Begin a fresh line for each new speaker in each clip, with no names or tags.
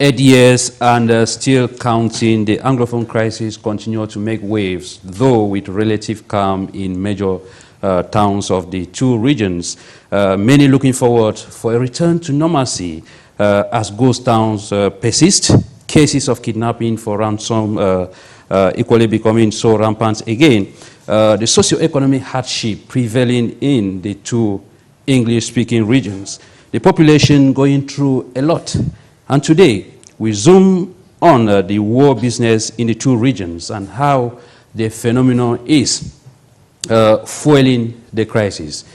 8 years and still counting, the Anglophone crisis continues to make waves, though with relative calm in major towns of the two regions. Many looking forward for a return to normalcy as ghost towns persist. Cases of kidnapping for ransom equally becoming so rampant again. The socio-economic hardship prevailing in the two English-speaking regions. The population going through a lot. And today, we zoom on the war business in the two regions and how the phenomenon is fueling the crisis.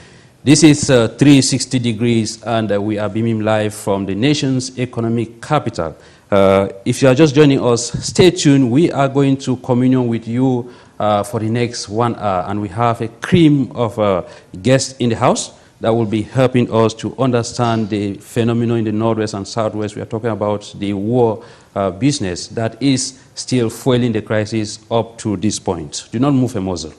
This is 360 degrees, and we are beaming live from the nation's economic capital. If you are just joining us, stay tuned. We are going to commune with you for the next 1 hour, and we have a cream of guests in the house that will be helping us to understand the phenomenon in the Northwest and Southwest. We are talking about the war business that is still fueling the crisis up to this point. Do not move a muscle.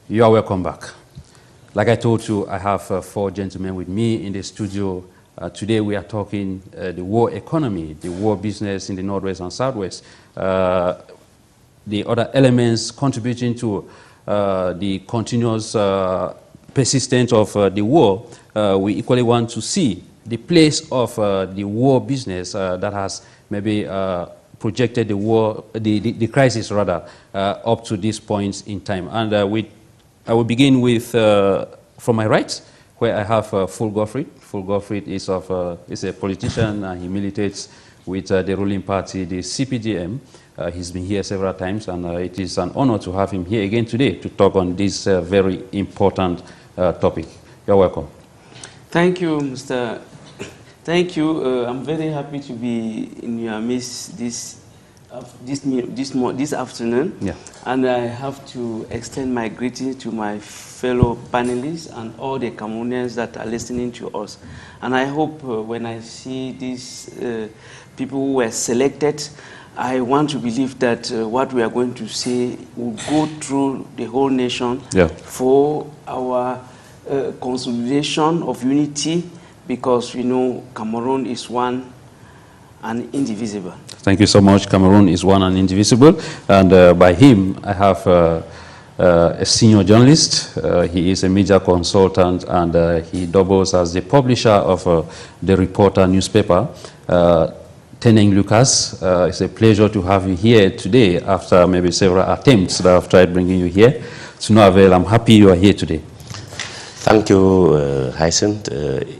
You are welcome back. Like I told you, I have 4 gentlemen with me in the studio. Today we are talking the war economy, the war business in the Northwest and Southwest. The other elements contributing to the continuous persistence of the war, we equally want to see the place of the war business that has maybe projected the war, the crisis rather, up to this point in time. And I will begin with, from my right, where I have Full GODFRED. Full GODFRED is a politician, and he militates with the ruling party, the CPDM. He's been here several times, and it is an honor to have him here again today to talk on this very important topic. You're welcome.
Thank you, Mr. Thank you. I'm very happy to be in your midst this afternoon. Yeah. And I have to extend my greetings to my fellow panelists and all the Cameroonians that are listening to us. And I hope when I see these people who were selected, I want to believe that what we are going to say will go through the whole nation for our consolidation of unity, because, you know, Cameroon is one and indivisible.
Thank you so much. Cameroon is one and indivisible. And by him, I have a senior journalist. He is a media consultant, and he doubles as the publisher of the Reporter newspaper. Teneng Lucas, it's a pleasure to have you here today after maybe several attempts that I've tried bringing you here. To no avail, I'm happy you are here today.
Thank you, Hyncenth.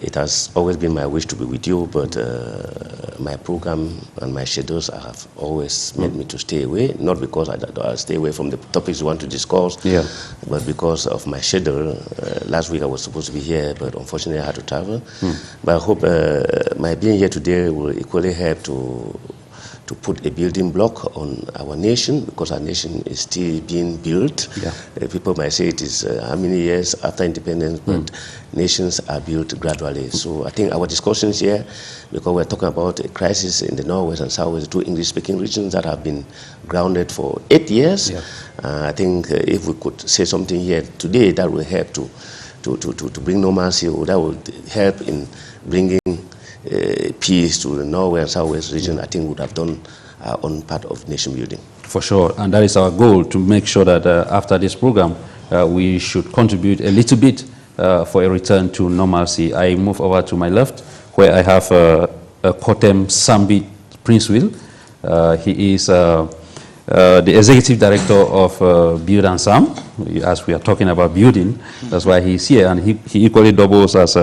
It has always been my wish to be with you, but my program and my schedules have always made me to stay away, not because I stay away from the topics you want to discuss, but because of my schedule. Last week I was supposed to be here, but unfortunately I had to travel. But I hope my being here today will equally help to put a building block on our nation, because our nation is still being built. People might say it is how many years after independence, but nations are built gradually. So I think our discussions here, because we're talking about a crisis in the Northwest and Southwest, two English-speaking regions that have been grounded for 8 years. I think if we could say something here today that will help to bring normalcy, or that would help in bringing peace to the Northwest and Southwest region, I think would have done our own part of nation building.
For sure, and that is our goal, to make sure that after this program, we should contribute a little bit for a return to normalcy. I move over to my left, where I have KOHTEM SAMBIT PRINCEWIL. He is the executive director of Build Ensemble. As we are talking about building, that's why he's here, and he equally doubles as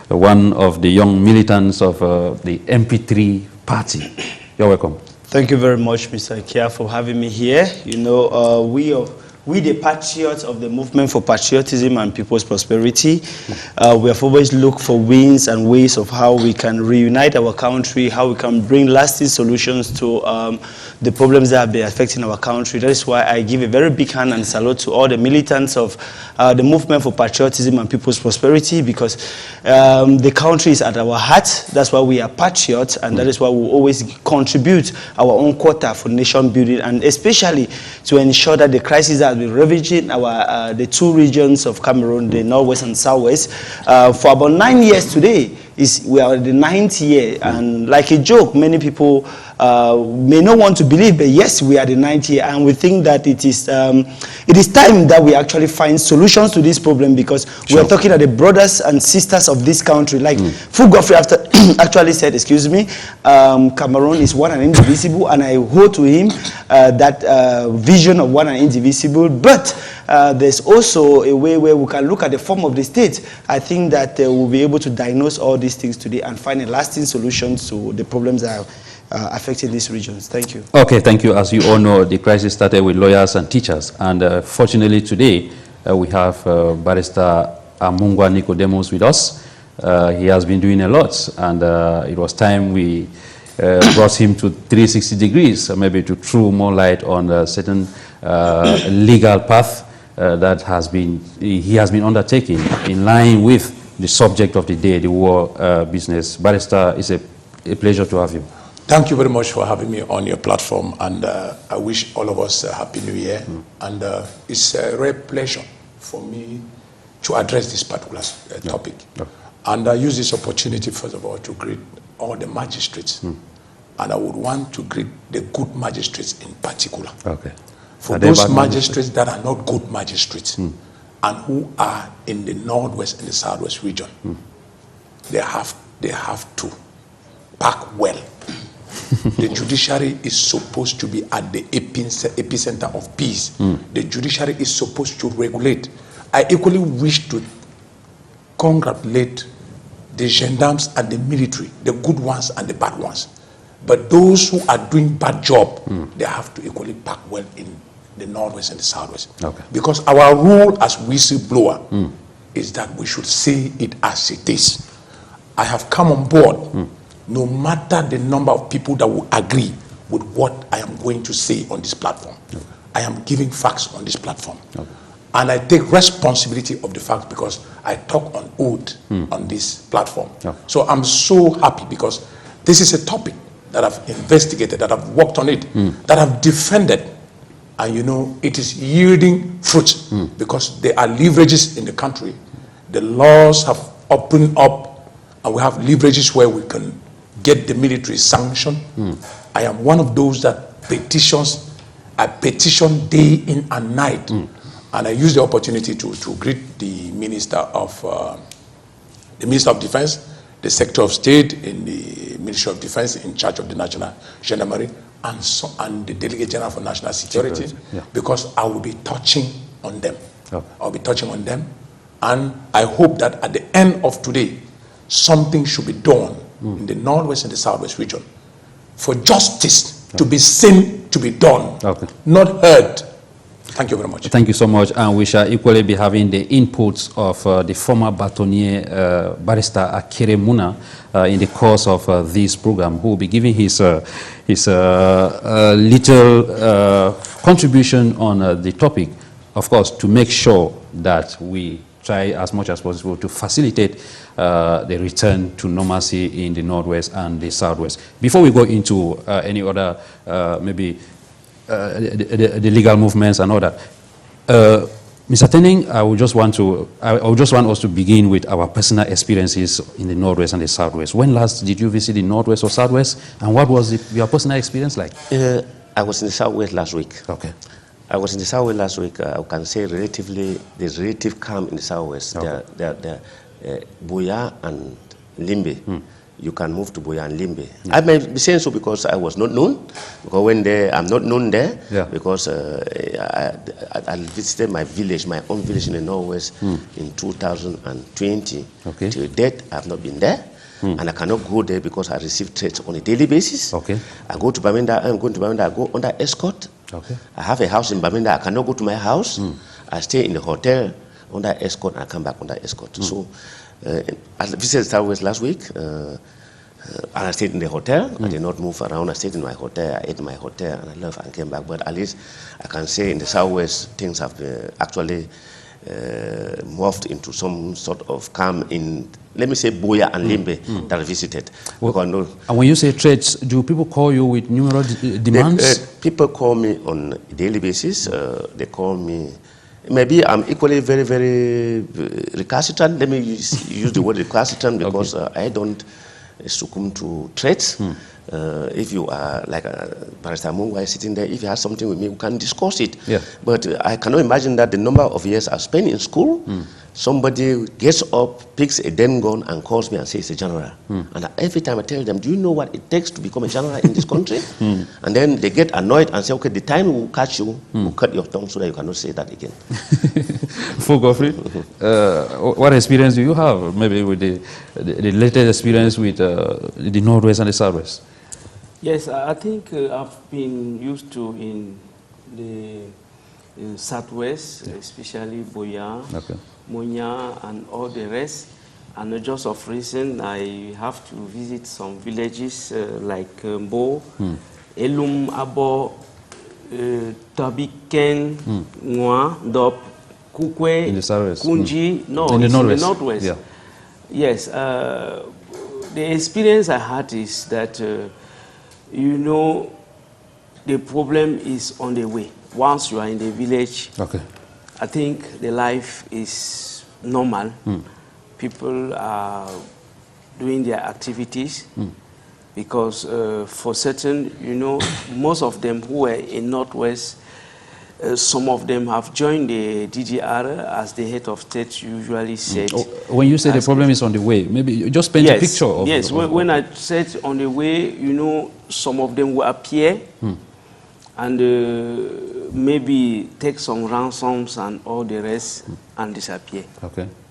one of the young militants of the MP3 party. You're welcome.
Thank you very much, Mr. Chia, for having me here. You know, we the patriots of the movement for patriotism and people's prosperity, we have always looked for means and ways of how we can reunite our country, how we can bring lasting solutions to the problems that have been affecting our country. That is why I give a very big hand and salute to all the militants of the movement for patriotism and people's prosperity, because the country is at our heart. That's why we are patriots, and that is why we always contribute our own quota for nation building, and especially to ensure that the crisis that has been ravaging our the two regions of Cameroon, the northwest and southwest, for about 9 years today. We are in the 9th year, and like a joke, many people may not want to believe, but yes, we are the 9th year, and we think that it is time that we actually find solutions to this problem, because we are talking to the brothers and sisters of this country. Like GODFRED actually said, excuse me, Cameroon is one and indivisible, and I hold to him that vision of one and indivisible. But there's also a way where we can look at the form of the state. I think that we'll be able to diagnose all these things today and find a lasting solution to the problems that are affecting these regions. Thank you. Okay, thank you. As you all know, the crisis started with lawyers and teachers, and fortunately today we have Barrister AMUNGWA NICODEMUS with us. He has been doing a lot, and it was time we brought him to 360 degrees, maybe to throw more light on a certain legal path that he has been undertaking in line with the subject of the day, the war business. Barrister, it's a pleasure to have you.
Thank you very much for having me on your platform, and I wish all of us a happy new year. And it's a real pleasure for me to address this particular topic. And I use this opportunity, first of all, to greet all the magistrates. And I would want to greet the good magistrates in particular. For those magistrates that are not good magistrates and who are in the northwest and the southwest region, they have to pack well. The judiciary is supposed to be at the epicenter of peace. The judiciary is supposed to regulate. I equally wish to congratulate the gendarmes and the military, the good ones and the bad ones. But those who are doing bad job, they have to equally pack well in the northwest and the southwest. Because our role as whistleblower is that we should say it as it is. I have come on board, no matter the number of people that will agree with what I am going to say on this platform. I am giving facts on this platform. And I take responsibility of the facts because I talk on oath on this platform. So I'm so happy because this is a topic that I've investigated, that I've worked on it, that I've defended. And you know, it is yielding fruits because there are leverages in the country. The laws have opened up, and we have leverages where we can get the military sanction. I am one of those that petitions. I petition day in and night. And I use the opportunity to greet the Minister of Defense, the Secretary of State in the Ministry of Defense in charge of the National Gendarmerie, and the Delegate General for National Security, because I will be touching on them. I'll be touching on them. And I hope that at the end of today, something should be done in the northwest and the southwest region for justice to be seen to be done, not heard. Thank you very much. Thank you so much. And we shall equally be having the inputs of the former batonnier Barrister Akere Muna in the course of this program, who will be giving his little contribution on the topic, of course, to make sure that we try as much as possible to facilitate the return to normalcy in the northwest and the southwest. Before we go into any other maybe the legal movements and all that, Mr. Tenning, I would just want us to begin with our personal experiences in the northwest and the southwest. When last did you visit the northwest or southwest, and what was your personal experience like?
I was in the southwest last week. I was in the southwest last week. I can say there's relative calm in the southwest. Buea and Limbe. You can move to Buea and Limbe. I may be saying so because I was not known. Because when I'm not known there, because I visited my village, my own village in the northwest in 2020. Till date, I have not been there. And I cannot go there because I receive threats on a daily basis. I go to Bamenda, I'm going to Bamenda, I go under escort. I have a house in Bamenda, I cannot go to my house. I stay in the hotel under escort, and I come back under escort. So I visited Southwest last week, and I stayed in the hotel. I did not move around. I stayed in my hotel. I ate in my hotel, and I left and came back. But at least I can say in the Southwest, things have actually morphed into some sort of calm in, let me say, Buea and Limbe that I visited.
Well, and when you say threats, do people call you with numerous demands?
People call me on a daily basis. They call me, maybe I'm equally very, very recalcitrant. Let me use the word recalcitrant because I don't succumb to threats. If you are like Barrister AMUNGWA sitting there, if you have something with me, we can discuss it.
Yeah.
But I cannot imagine that the number of years I've spent in school, somebody gets up, picks a damn gun and calls me and says, "It's a general." And every time I tell them, do you know what it takes to become a general in this country? And then they get annoyed and say, okay, the time we'll catch you, we'll cut your tongue so that you cannot say that again.
For Godfrey, what experience do you have, maybe with the latest experience with the Northwest and the Southwest?
Yes, I think I've been used to in the Southwest, especially Boya, Monya, and all the rest. And just of recent, I have to visit some villages like Mbo, Elum, Abo, Tabiken, Ngwa, Dop, Kukwe, Kunji, no, in the Northwest. Yeah. Yes, the experience I had is that you know, the problem is on the way. Once you are in the village, I think the life is normal. People are doing their activities because for certain, you know, most of them who were in Northwest, some of them have joined the DDR, as the head of state usually said.
When you say the problem is on the way, maybe you just paint a picture of...
Yes, when I said on the way, you know, some of them will appear and maybe take some ransoms and all the rest and disappear.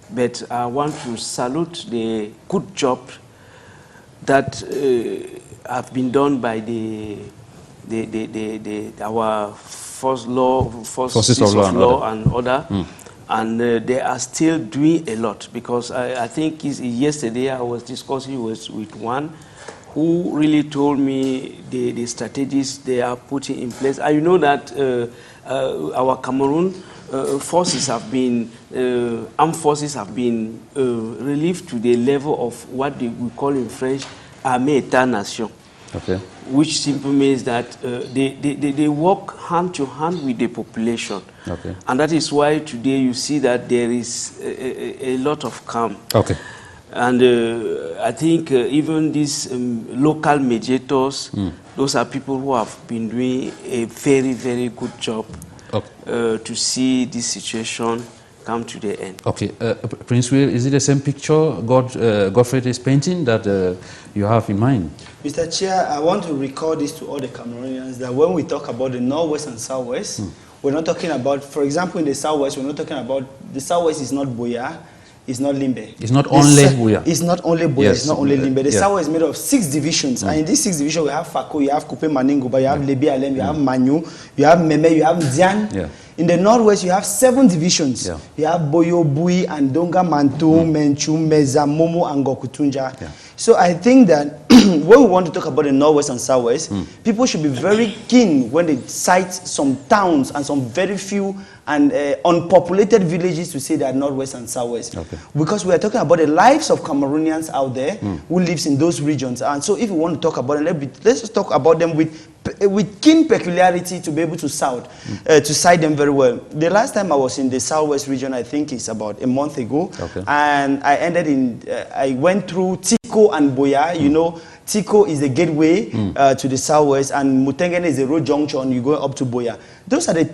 But I want to salute the good job that have been done by our forces of law and order, and they are still doing a lot, because I think yesterday I was discussing with one who really told me the strategies they are putting in place. I know that our Cameroon forces have been, armed forces have been relieved to the level of what we call in French, armée état nation. Which simply means that they work hand to hand with the population. And that is why today you see that there is a lot of calm. And I think even these local mediators, those are people who have been doing a very, very good job to see this situation come to the end.
PRINCEWIL, is it the same picture GODFRED is painting that you have in mind?
Mr. Chia, I want to recall this to all the Cameroonians, that when we talk about the Northwest and Southwest, we're not talking about, for example, in the Southwest, we're not talking about, the Southwest is not Boya, it's not Limbe.
It's not only Boya.
It's not only Boya, it's not only Limbe. The Southwest is made of 6 divisions, and in these 6 divisions, we have Fako, you have Kupe Maningoba, you have Lebi Alem, you have Manyu, you have Meme, you have Dian. In the Northwest, you have 7 divisions. You have Boyo, Bui, Andonga, Mantu, Menchu, Meza, Momo, and Gokutunja. So I think that when we want to talk about the Northwest and Southwest, people should be very keen when they cite some towns and some very few and unpopulated villages to say they are Northwest and Southwest. Because we are talking about the lives of Cameroonians out there who lives in those regions. And so if we want to talk about them, let's just talk about them with keen peculiarity to be able to cite them very well. The last time I was in the Southwest region, I think it's about a month ago, and I ended in, I went through Tiko and Boya. You know, Tiko is the gateway to the Southwest, and Mutengene is the road junction, you go up to Boya. Those are the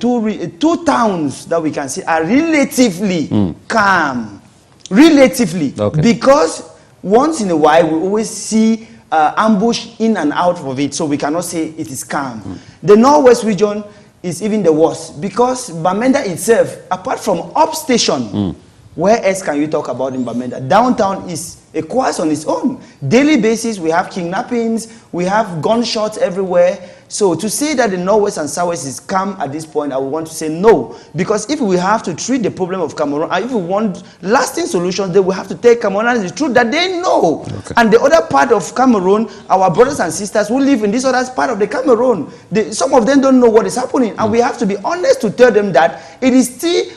two towns that we can see are relatively calm. Relatively. Because once in a while, we always see ambush in and out of it, so we cannot say it is calm. The Northwest region is even the worst, because Bamenda itself, apart from up station, where else can you talk about in Bamenda? Downtown is a course on its own. Daily basis, we have kidnappings, we have gunshots everywhere. So to say that the Northwest and Southwest is calm at this point, I would want to say no. Because if we have to treat the problem of Cameroon, and if we want lasting solutions, then we have to take Cameroonians the truth that they know.
Okay.
And the other part of Cameroon, our brothers and sisters who live in this other part of the Cameroon, some of them don't know what is happening. And we have to be honest to tell them that it is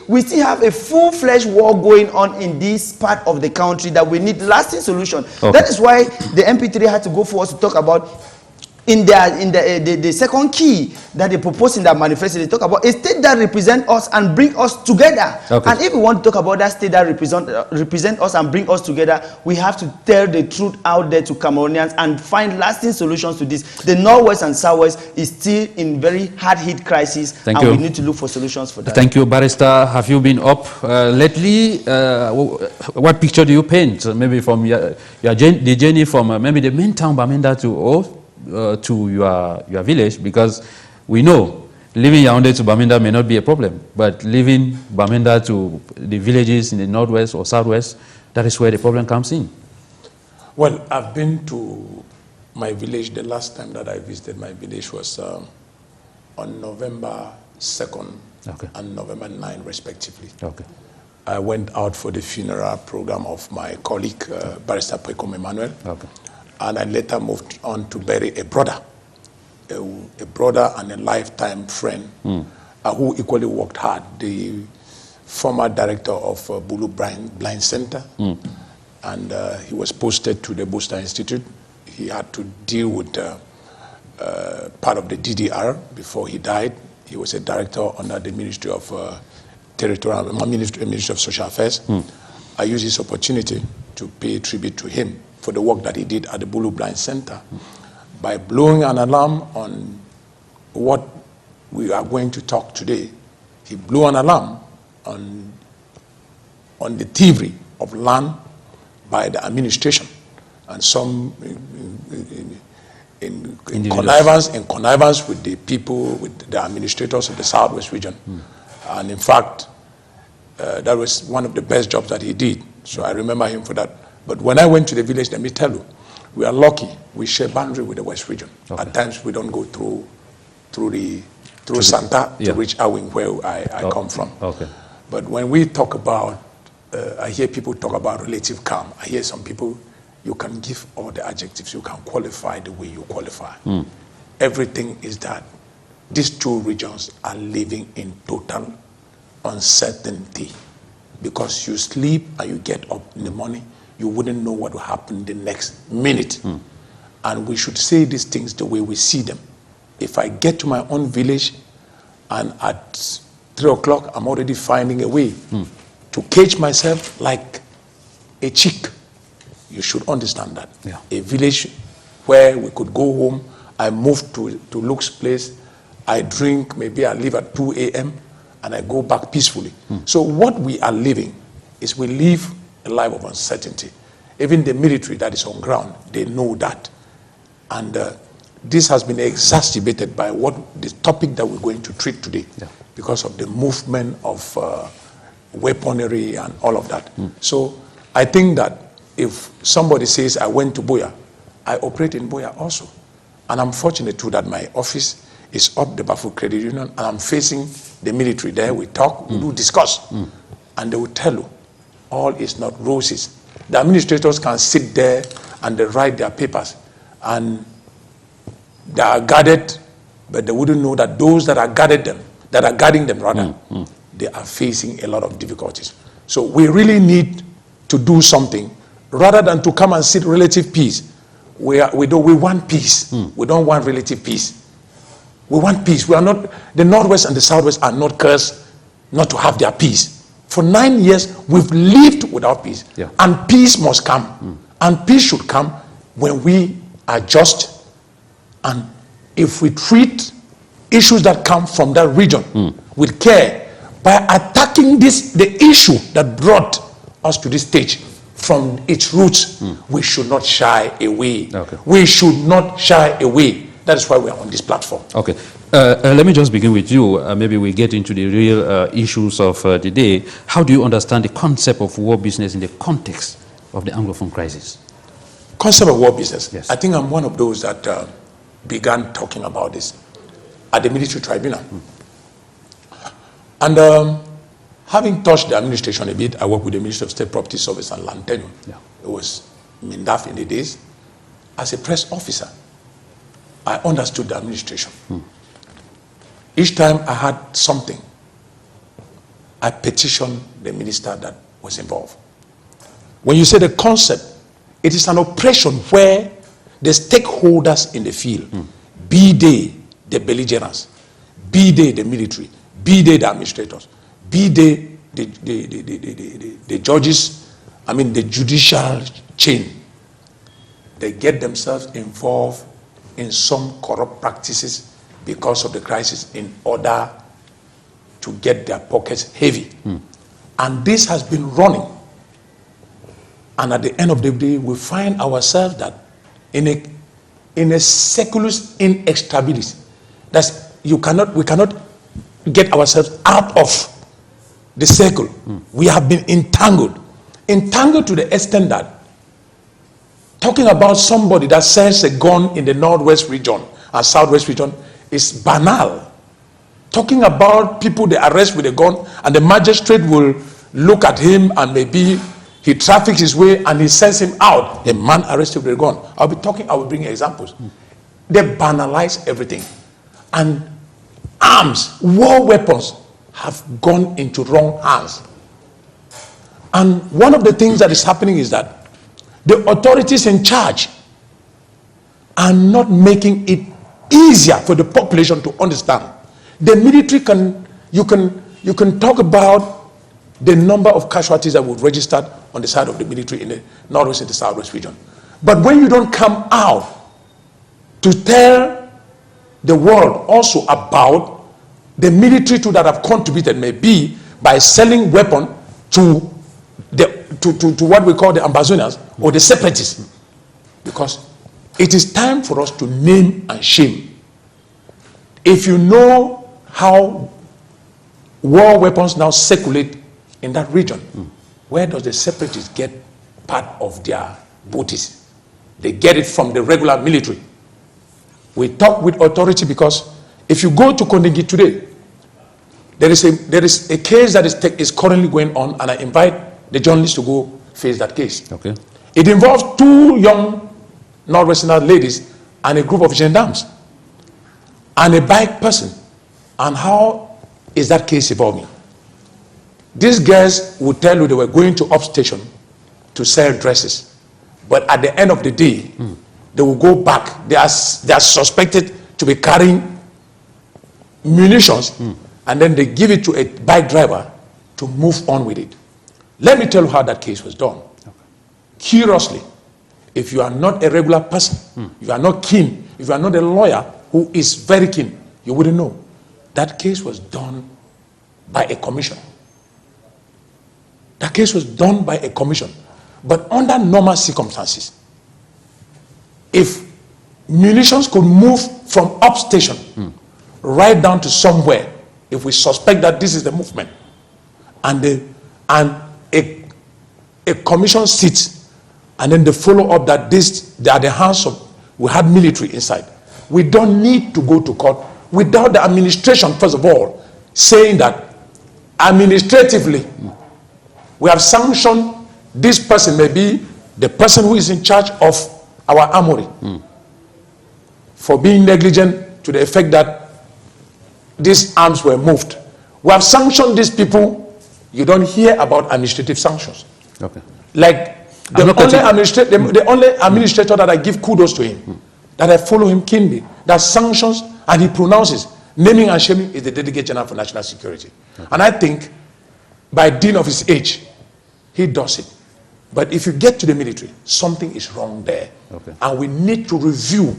we still have a full-fledged war going on in this part of the country that we need lasting solution.
Okay.
That is why the MP3 had to go for us to talk about in the second key that they propose in that manifesto. They talk about a state that represent us and bring us together.
Okay.
And if we want to talk about that state that represent us and bring us together, we have to tell the truth out there to Cameroonians and find lasting solutions to this. The Northwest and Southwest is still in very hard-hit crisis.
Thank
and
you.
we need to look for solutions for that.
Thank you, Barrister. Have you been up lately? What picture do you paint? Maybe from the journey from maybe the main town, Bamenda, to your village, because we know living Yaoundé to Bamenda may not be a problem, but living Bamenda to the villages in the northwest or southwest, that is where the problem comes in.
Well, I've been to my village. The last time that I visited my village was on November 2nd
Okay.
and November 9, respectively.
Okay.
I went out for the funeral program of my colleague, Barrister Emmanuel.
Okay.
And I later moved on to bury a brother, a brother and a lifetime friend who equally worked hard, the former director of Bulu Blind Center. And he was posted to the Booster Institute. He had to deal with part of the DDR before he died. He was a director under the Ministry of Ministry of Social Affairs. I used this opportunity to pay tribute to him for the work that he did at the Bulu Blind Center by blowing an alarm on what we are going to talk today. He blew an alarm on the thievery of land by the administration and some in connivance with the people, with the administrators of the Southwest region. And in fact, that was one of the best jobs that he did. So I remember him for that. But when I went to the village, let me tell you, we are lucky. We share boundary with the West region.
Okay.
At times, we don't go through Santa to reach Awing, where I come from.
Okay.
But when we talk about, I hear people talk about relative calm. I hear some people, you can give all the adjectives. You can qualify the way you qualify. Everything is that these two regions are living in total uncertainty, because you sleep and you get up in the morning, you wouldn't know what will happen the next minute. And we should say these things the way we see them. If I get to my own village and at 3 o'clock, I'm already finding a way to cage myself like a chick. You should understand that.
Yeah.
A village where we could go home, I moved to Luke's place, I drink, maybe I leave at 2 a.m. and I go back peacefully. So what we are living is we live a life of uncertainty. Even the military that is on ground, they know that. And this has been exacerbated by the topic that we're going to treat today, because of the movement of weaponry and all of that. So I think that if somebody says, I went to Boya, I operate in Boya also. And I'm fortunate too that my office is up the Bafu Credit Union, and I'm facing the military there. We talk, we do discuss, and they will tell you, all is not roses. The administrators can sit there and they write their papers, and they are guarded, but they wouldn't know that those that are guarding them rather, they are facing a lot of difficulties. So we really need to do something rather than to come and sit relative peace. We want peace. We don't want relative peace. We want peace. We are not, the Northwest and the Southwest are not cursed not to have their peace. For 9 years, we've lived without peace. And peace must come. And peace should come when we are just, and if we treat issues that come from that region with care, by attacking the issue that brought us to this stage from its roots, we should not shy away. We should not shy away. That is why we are on this platform.
Okay. Let me just begin with you. Maybe we get into the real issues of the day. How do you understand the concept of war business in the context of the Anglophone crisis?
Concept of war business.
Yes.
I think I'm one of those that began talking about this at the military tribunal. And having touched the administration a bit, I worked with the Ministry of State Property Service and Land Tenure.
Yeah.
It was MINDAF in the days. As a press officer, I understood the administration. Each time I had something, I petitioned the minister that was involved. When you say the concept, it is an operation where the stakeholders in the field, be they the belligerents, be they the military, be they the administrators, be they the judges, I mean the judicial chain, they get themselves involved in some corrupt practices because of the crisis in order to get their pockets heavy. And this has been running. And at the end of the day, we find ourselves that in a seculous inextrability. We cannot get ourselves out of the circle. We have been entangled to the extent that talking about somebody that sells a gun in the northwest region and southwest region is banal. Talking about people they arrest with a gun and the magistrate will look at him and maybe he traffics his way and he sends him out. A man arrested with a gun. I will bring examples. They banalize everything. And arms, war weapons have gone into wrong hands. And one of the things that is happening is that the authorities in charge are not making it easier for the population to understand. The military you can talk about the number of casualties that were registered on the side of the military in the northwest and the southwest region. But when you don't come out to tell the world also about the military too that have contributed, maybe by selling weapons to what we call the ambazonians or the separatists, because it is time for us to name and shame. If you know how war weapons now circulate in that region, where does the separatists get part of their booty? They get it from the regular military. We talk with authority because if you go to Kondigi today, there is a case that is currently going on, and I invite the journalists to go face that case.
Okay.
It involves 2 young Northwestern ladies and a group of gendarmes and a bike person. And how is that case evolving? These girls would tell you they were going to upstation to sell dresses, but at the end of the day, they will go back. They are suspected to be carrying munitions, and then they give it to a bike driver to move on with it. Let me tell you how that case was done. Okay. Curiously, if you are not a regular person, you are not keen, if you are not a lawyer who is very keen, you wouldn't know. That case was done by a commission. That case was done by a commission. But under normal circumstances, if munitions could move from upstation right down to somewhere, if we suspect that this is the movement, and a commission sits, and then they follow up that they are the hands of, we had military inside. We don't need to go to court without the administration, first of all, saying that administratively, we have sanctioned this person, maybe the person who is in charge of our armory, for being negligent to the effect that these arms were moved. We have sanctioned these people. You don't hear about administrative sanctions. Okay. Like the only administrator that I give kudos to him, that I follow him keenly, that sanctions and he pronounces, naming and shaming, is the Delegate General for National Security. Okay. And I think by dint of his age, he does it. But if you get to the military, something is wrong there. Okay. And we need to review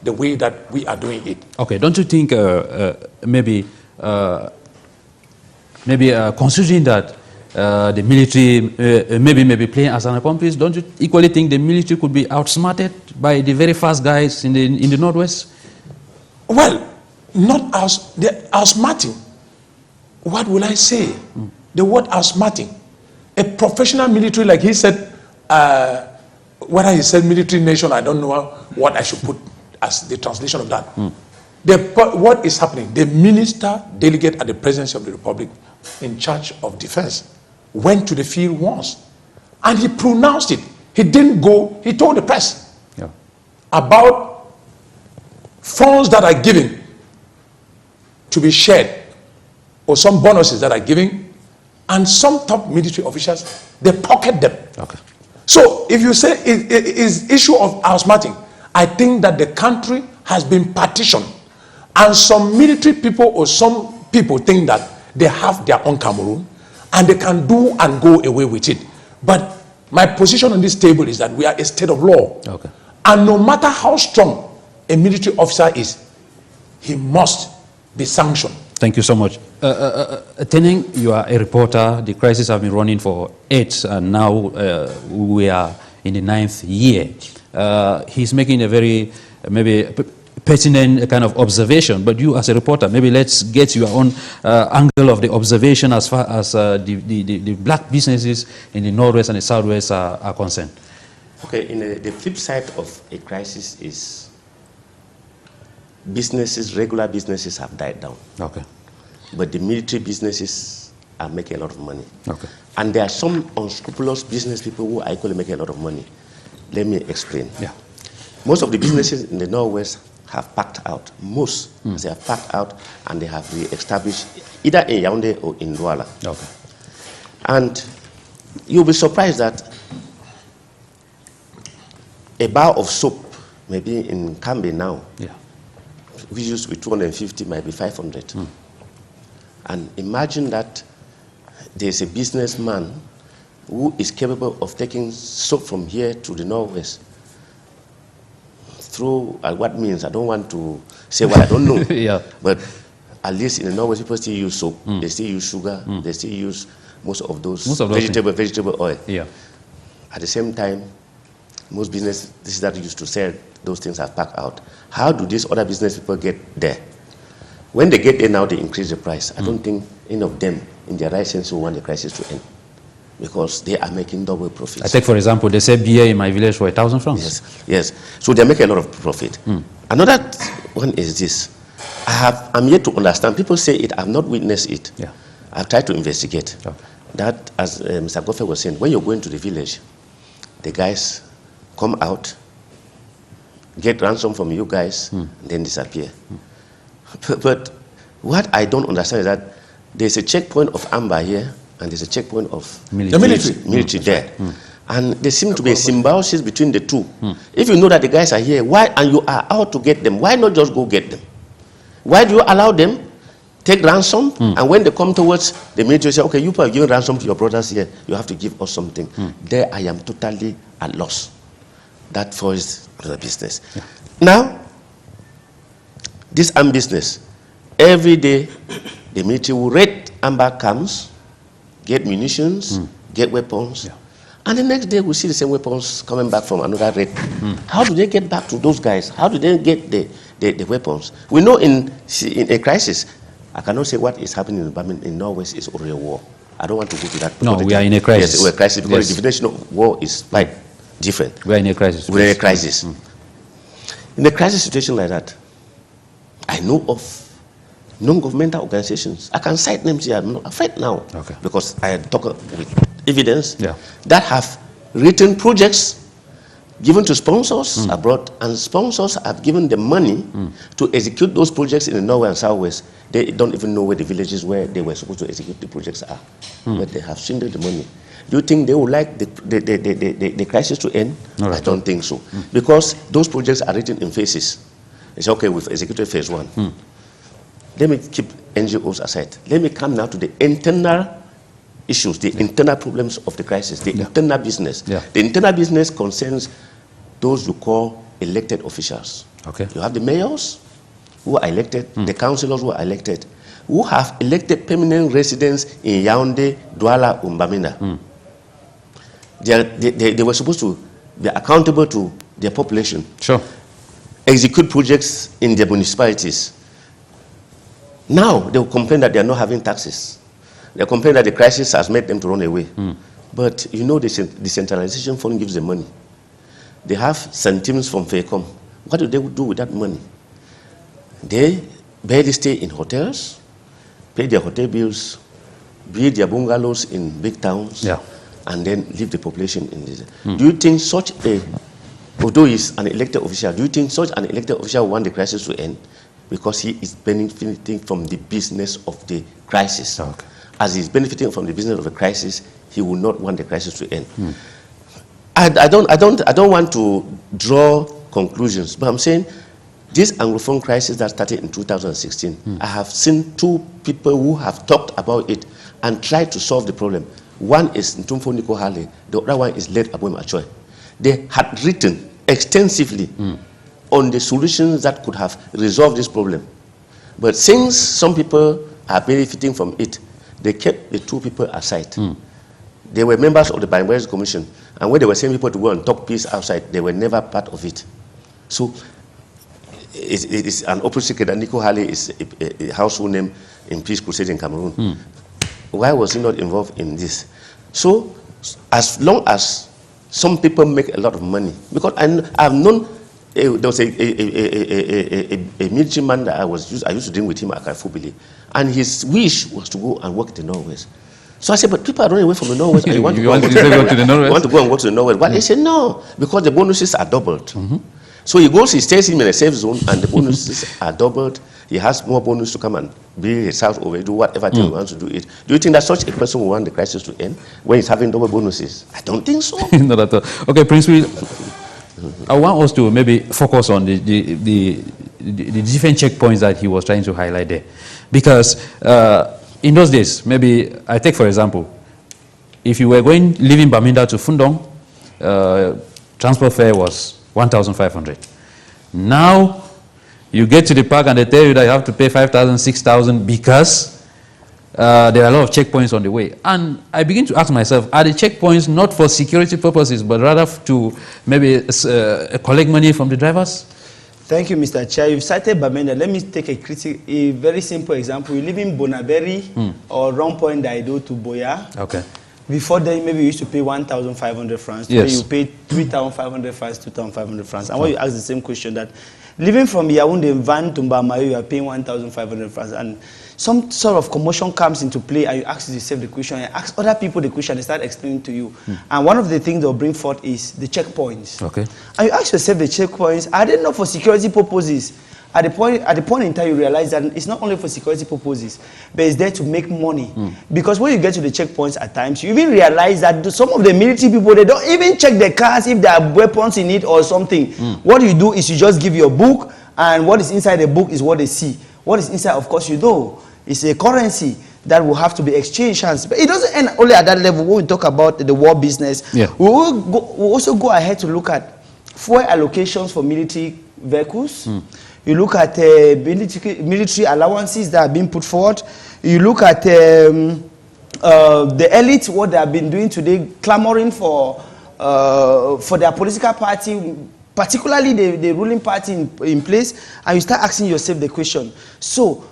the way that we are doing it. Okay,
don't you think maybe considering that the military maybe playing as an accomplice, don't you equally think the military could be outsmarted by the very fast guys in the Northwest?
Well, not outsmarting. What will I say? The word outsmarting. A professional military, like he said, whether he said military nation, I don't know what I should put as the translation of that. what is happening? The minister delegate at the Presidency of the Republic in charge of defense went to the field once and he pronounced it. He didn't go, he told the press about funds that are given to be shared or some bonuses that are given, and some top military officials, they pocket them.
Okay.
So if you say it is issue of outsmarting, I think that the country has been partitioned, and some military people or some people think that they have their own Cameroon and they can do and go away with it. But my position on this table is that we are a state of law.
Okay.
And no matter how strong a military officer is, he must be sanctioned.
Thank you so much. Teneng, you are a reporter. The crisis has been running for 8, and now we are in the 9th year. He's making a very, maybe, pertinent kind of observation, but you as a reporter, maybe let's get your own angle of the observation as far as the black businesses in the Northwest and the Southwest are concerned.
Okay, the flip side of a crisis is businesses, regular businesses have died down.
Okay.
But the military businesses are making a lot of money.
Okay.
And there are some unscrupulous business people who are equally making a lot of money. Let me explain.
Yeah.
Most of the businesses in the Northwest have packed out. Most, they have packed out and they have re-established either in Yaoundé or in Douala.
Okay. And
you'll be surprised that a bar of soap, maybe in Kambe now, which used to be 250, might be 500. And imagine that there's a businessman who is capable of taking soap from here to the Northwest through what means. I don't want to say what I don't know. But at least in the Northwest, people still use soap. They still use sugar. They still use most of those vegetable oil. At the same time, most businesses that used to sell those things have packed out. How do these other business people get there? When they get there now, they increase the price. I don't think any of them, in their right sense, will want the crisis to end, because they are making double profits.
I take, for example, they say beer in my village for 1,000 francs.
Yes, yes. So they're making a lot of profit. Another one is this. I'm yet to understand. People say it. I've not witnessed it. I've tried to investigate. That, as Mr. GODFRED was saying, when you're going to the village, the guys come out, get ransom from you guys, and then disappear. But what I don't understand is that there's a checkpoint of Amber here, and there's a checkpoint of military there. And there seems to be a symbiosis between the two. If you know that the guys are here, why, and you are out to get them, why not just go get them? Why do you allow them take ransom, and when they come towards the military, say, okay, you have given ransom to your brothers here, you have to give us something. There I am totally at loss. That falls to the business. Now, this armed business, every day the military will raid amber camps, get munitions, get weapons, and the next day we see the same weapons coming back from another raid. How do they get back to those guys? How do they get the weapons? We know in a crisis, I cannot say what is happening in Norwest is already a war. I don't want to go to that.
No, we are in a crisis.
Yes, we're in a crisis, because the definition of war is quite different.
We are in a crisis.
We're in a crisis. In a crisis situation like that, I know of non-governmental organizations. I can cite names here. I'm not afraid now, because I talk with evidence that have written projects given to sponsors abroad, and sponsors have given them money to execute those projects in the North and Southwest. They don't even know where the villages where they were supposed to execute the projects are, but they have swindled the money. Do you think they would like the crisis to end? No, I don't think so, because those projects are written in phases. It's okay, we've executed phase 1. Let me keep NGOs aside. Let me come now to the internal issues, the internal problems of the crisis, the internal business. The internal business concerns those you call elected officials. You have the mayors who are elected, the councillors who are elected, who have elected permanent residents in Yaoundé, Douala, Mbamina. They were supposed to be accountable to their population. Execute projects in their municipalities. Now they will complain that they are not having taxes. They complain that the crisis has made them to run away. But you know, the decentralization fund gives them money. They have centimes from FECOM. What do they do with that money? They barely stay in hotels, pay their hotel bills, build their bungalows in big towns, and then leave the population in this. Do you think such a, although he's an elected official, do you think such an elected official want the crisis to end? Because he is benefiting from the business of the crisis.
Okay.
As he's benefiting from the business of the crisis, he will not want the crisis to end. I don't want to draw conclusions, but I'm saying this Anglophone crisis that started in 2016, I have seen two people who have talked about it and tried to solve the problem. One is Ntumfo Nico Hale, the other one is Led Aboem Achoy. They had written extensively on the solutions that could have resolved this problem. But since some people are benefiting from it, they kept the two people aside. They were members of the Barrister Commission, and when they were sending people to go and talk peace outside, they were never part of it. So it is an open secret that Nico Hale is a household name in peace crusade in Cameroon. Why was he not involved in this? So as long as some people make a lot of money, because I've known, there was a military man that I used to deal with him at Kaifubili, and his wish was to go and work in the Northwest. So I said, but people are running away from the Northwest. And you want to go and work to the Northwest? You want to go and work to the Northwest? But he said, no, because the bonuses are doubled. So he goes, he stays in a safe zone, and the bonuses are doubled. He has more bonus to come and build his house over, do whatever thing he wants to do it. Do you think that such a person will want the crisis to end when he's having double bonuses? I don't think so.
Not at all. Okay, PRINCEWIL, I want us to maybe focus on the different checkpoints that he was trying to highlight there. Because in those days, maybe I take for example, if you were leaving Bamenda to Fundong, transport fare was 1,500. Now, you get to the park and they tell you that you have to pay 5,000, 6,000 because there are a lot of checkpoints on the way. And I begin to ask myself, are the checkpoints not for security purposes, but rather to maybe collect money from the drivers?
Thank you, Mr. Chia. You've cited Bamenda. Let me take a very simple example. You live in Bonaberi or Rompoint Daido to Boya. Okay. Before then, maybe you used to pay 1,500 francs. Today you pay 3,500 francs, 2,500 francs. And when you ask the same question, that living from Yaoundé Van to Mbamayo, you are paying 1,500 francs. And some sort of commotion comes into play, and you ask yourself the question, and ask other people the question, they start explaining to you. And one of the things they'll bring forth is the checkpoints. Okay. And you ask yourself the checkpoints, are they not for security purposes? At the point in time, you realize that it's not only for security purposes, but it's there to make money. Because when you get to the checkpoints at times, you even realize that some of the military people, they don't even check their cars if there are weapons in it or something. What you do is you just give your book, and what is inside the book is what they see. What is inside, of course, you know, is a currency that will have to be exchanged hands. But it doesn't end only at that level. When we talk about the war business, we'll also go ahead to look at fuel allocations for military vehicles. You look at military allowances that have been put forward. You look at the elite, what they have been doing today, clamoring for their political party, particularly the ruling party in place, and you start asking yourself the question, so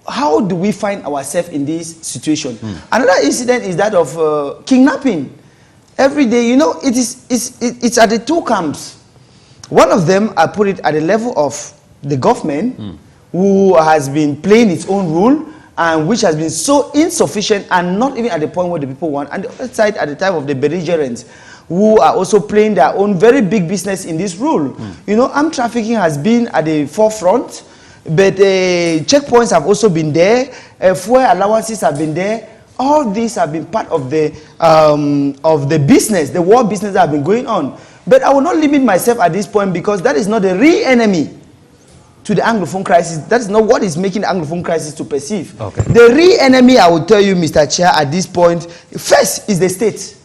how do we find ourselves in this situation? Another incident is that of kidnapping. Every day, you know, it's at the two camps. One of them, I put it at the level of the government, who has been playing its own rule, and which has been so insufficient and not even at the point where the people want. And the other side, at the time of the belligerents, who are also playing their own very big business in this rule. You know, armed trafficking has been at the forefront, but checkpoints have also been there, fuel allowances have been there. All these have been part of the business, the war business that have been going on. But I will not limit myself at this point, because that is not the real enemy to the Anglophone crisis. That is not what is making the Anglophone crisis to perceive. Okay. The real enemy, I will tell you, Mr. Chia, at this point, first is the state.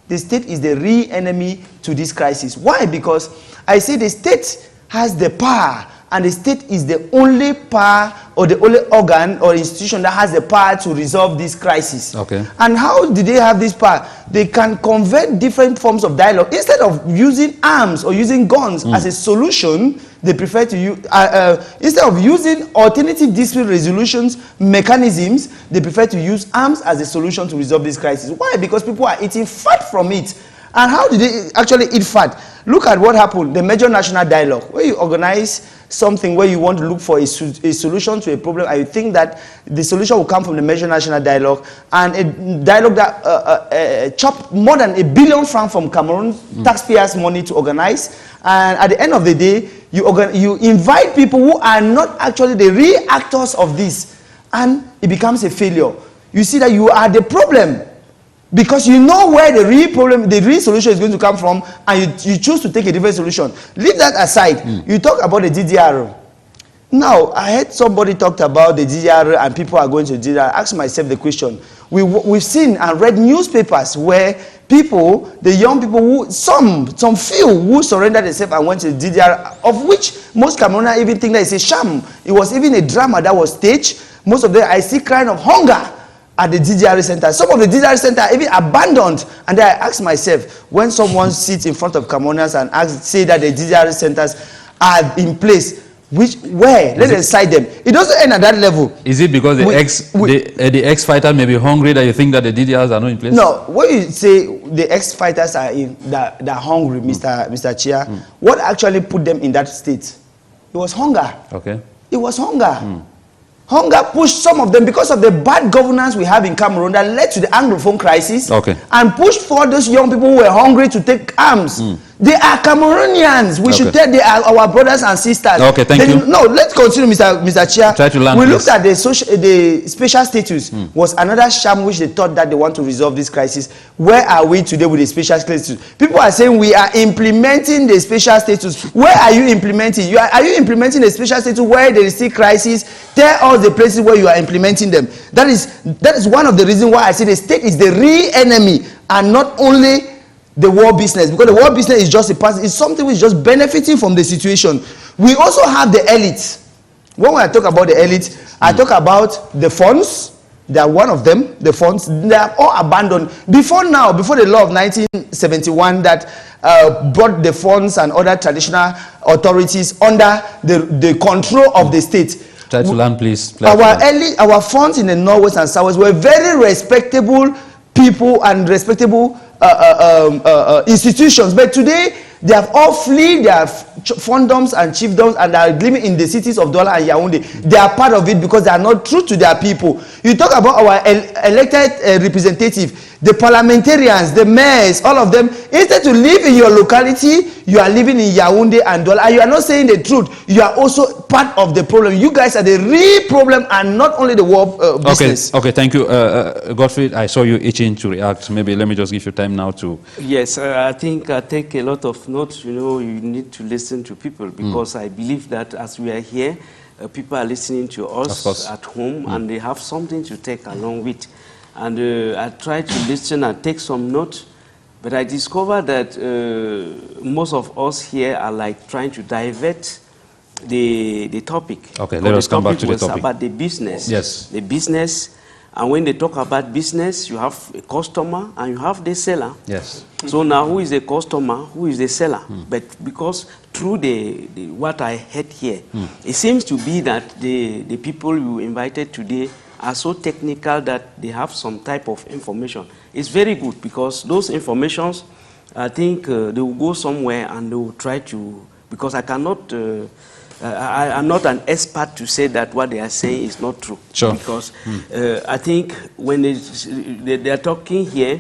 The state is the real enemy to this crisis. Why? Because I say the state has the power, and the state is the only power or the only organ or institution that has the power to resolve this crisis. Okay. And how do they have this power? They can convert different forms of dialogue. Instead of using arms or using guns as a solution, they prefer to use, instead of using alternative dispute resolutions mechanisms, they prefer to use arms as a solution to resolve this crisis. Why? Because people are eating fat from it. And how did they actually eat fat? Look at what happened, the major national dialogue, where you organize something where you want to look for a solution to a problem, and you think that the solution will come from the major national dialogue, and a dialogue that chopped more than $1 billion francs from Cameroon taxpayers' money to organize. And at the end of the day, you invite people who are not actually the real actors of this, and it becomes a failure. You see that you are the problem, because you know where the real problem, the real solution is going to come from, and you choose to take a different solution. Leave that aside. You talk about the DDR. Now, I heard somebody talked about the DDR and people are going to DDR. I asked myself the question. We've seen and read newspapers where people, the young people, who, some few who surrendered themselves and went to the DDR, of which most Cameroonians even think that it's a sham. It was even a drama that was staged. Most of them, I see crying of hunger at the DDR center. Some of the DDR center are even abandoned. And then I ask myself, when someone sits in front of Cameroonians and say that the DDR centers are in place, where? Let us cite them. It doesn't end at that level.
Is it because the ex-fighters may be hungry that you think that the DDRs are not in place?
No, when you say the ex-fighters are they're hungry, Mr. Chia, what actually put them in that state? It was hunger. Okay. It was hunger. Hunger pushed some of them because of the bad governance we have in Cameroon that led to the Anglophone crisis, and pushed for those young people who were hungry to take arms. They are Cameroonians. We should tell they are our brothers and sisters.
Okay, thank you.
No, let's continue, Mr. Chia.
Try to land,
we looked at the special status was another sham which they thought that they want to resolve this crisis. Where are we today with the special status? People are saying we are implementing the special status. Where are you implementing? Are you implementing the special status where there is still crisis? Tell us the places where you are implementing them. That is one of the reasons why I say the state is the real enemy and not only the war business, because the war business is just a part, it's something which is just benefiting from the situation. We also have the elite. When I talk about the elite, I talk about the funds. They are one of them, the funds. They are all abandoned. Before the law of 1971 that brought the funds and other traditional authorities under the control of the state.
Try to land, please.
Our funds in the Northwest and Southwest were very respectable people and respectable institutions, but today they have all fled their fondoms and chiefdoms and are living in the cities of Douala and Yaoundé. They are part of it because they are not true to their people. You talk about our elected representative, the parliamentarians, the mayors, all of them. Instead to live in your locality, you are living in Yaoundé and Douala, and you are not saying the truth. You are also part of the problem. You guys are the real problem and not only the war business.
Okay, thank you. Godfrey, I saw you itching to react. Maybe let me just give you time now to...
Yes, I think I take a lot of notes. You know, you need to listen to people because I believe that as we are here, people are listening to us at home and they have something to take along with. And I try to listen and take some notes, but I discovered that most of us here are like trying to divert the topic.
Okay, let us come back to the topic.
About the business.
Yes.
The business. And when they talk about business, you have a customer and you have the seller.
Yes.
So now who is the customer, who is the seller? But because through what I heard here, it seems to be that the people you invited today are so technical that they have some type of information. It's very good because those informations, I think they will go somewhere and they will try to, because I cannot, I'm not an expert to say that what they are saying is not true.
Sure.
Because I think when they are talking here,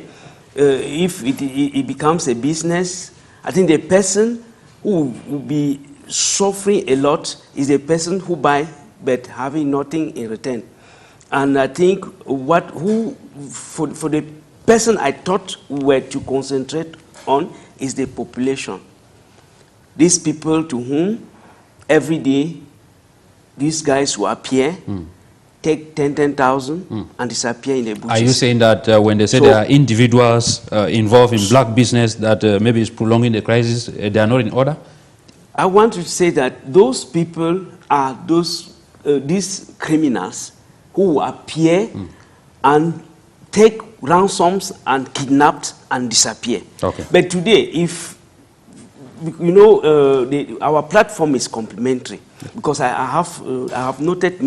if it becomes a business, I think the person who will be suffering a lot is the person who buys but having nothing in return. And I think for the person I thought we were to concentrate on is the population. These people to whom every day these guys who appear take 10,000 and disappear in the bushes.
Are you saying that when they say there are individuals involved in black business that maybe is prolonging the crisis, they are not in order?
I want to say that those people are these criminals who appear and take ransoms and kidnapped and disappear. Okay. But today, if you know, our platform is complementary, because I have noted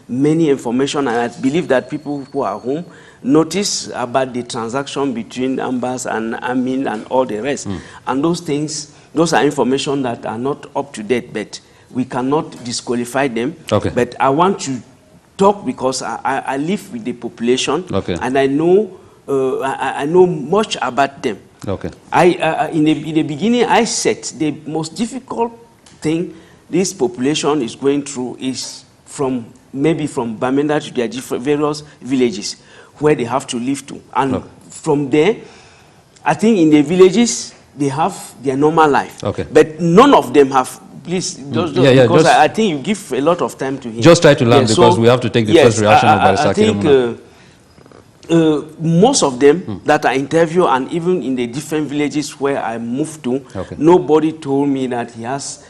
many information, and I believe that people who are home notice about the transaction between Ambas and Amin and all the rest. And those things, those are information that are not up to date, but we cannot disqualify them.
Okay.
But I want to talk because I live with the population,
okay,
and I know much about them.
Okay.
In the beginning, I said the most difficult thing this population is going through is maybe from Bamenda to their various villages where they have to live to. And
okay,
from there, I think in the villages, they have their normal life.
Okay.
But none of them have, please, because I think you give a lot of time to him.
Just try to learn, because we have to take the first reaction of Barrister.
I think most of them that I interview, and even in the different villages where I moved to,
okay,
nobody told me that he has